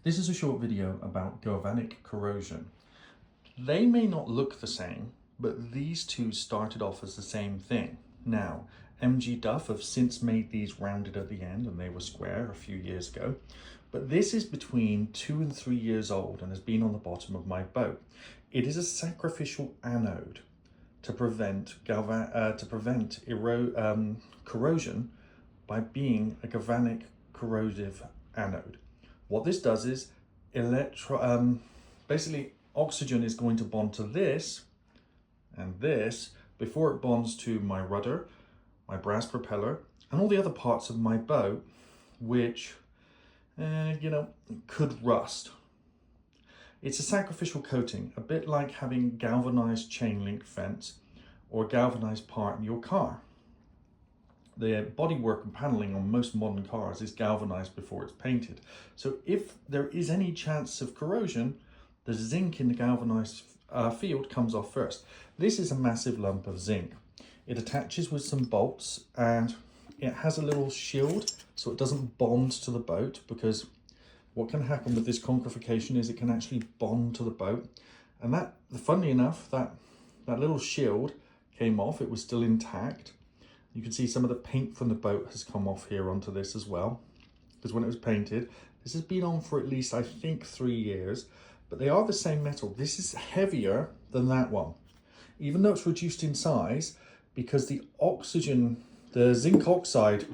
This is a short video about galvanic corrosion. They may not look the same, but these two started off as the same thing. Now, MG Duff have since made these rounded at the end and they were square a few years ago. But this is between 2 and 3 years old and has been on the bottom of my boat. It is a sacrificial anode to prevent corrosion by being a galvanic corrosive anode. What this does is basically oxygen is going to bond to this and this before it bonds to my rudder, my brass propeller, and all the other parts of my boat, which, could rust. It's a sacrificial coating, a bit like having galvanized chain link fence or galvanized part in your car. The bodywork and paneling on most modern cars is galvanized before it's painted. So if there is any chance of corrosion, the zinc in the galvanized field comes off first. This is a massive lump of zinc. It attaches with some bolts and it has a little shield so it doesn't bond to the boat, because what can happen with this concrefication is it can actually bond to the boat. And that, funnily enough, that little shield came off. It was still intact. You can see some of the paint from the boat has come off here onto this as well, because when it was painted, this has been on for at least, I think, 3 years, but they are the same metal. This is heavier than that one, even though it's reduced in size, because the oxygen, the zinc oxide,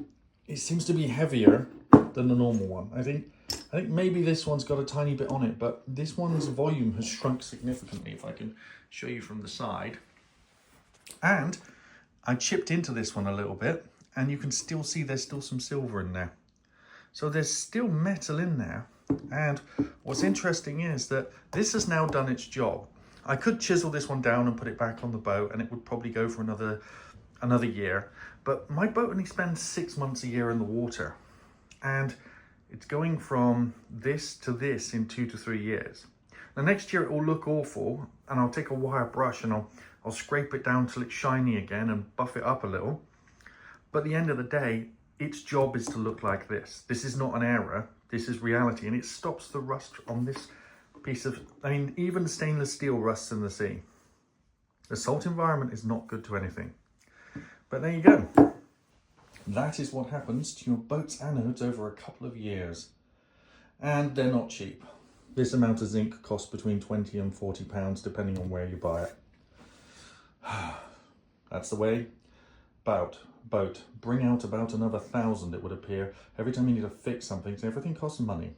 it seems to be heavier than the normal one. I think maybe this one's got a tiny bit on it, but this one's volume has shrunk significantly, if I can show you from the side. And I chipped into this one a little bit, and you can still see there's still some silver in there. So there's still metal in there. And what's interesting is that this has now done its job. I could chisel this one down and put it back on the boat, and it would probably go for another year. But my boat only spends 6 months a year in the water, and it's going from this to this in 2 to 3 years. Now next year it will look awful, and I'll take a wire brush and I'll scrape it down till it's shiny again and buff it up a little. But at the end of the day, its job is to look like this. This is not an error, this is reality, and it stops the rust on this piece of, even stainless steel rusts in the sea. The salt environment is not good to anything. But there you go. That is what happens to your boat's anodes over a couple of years. And they're not cheap. This amount of zinc costs between 20 and 40 pounds, depending on where you buy it. That's the way. Boat. Bring out about another 1,000, it would appear, every time you need to fix something, so everything costs money.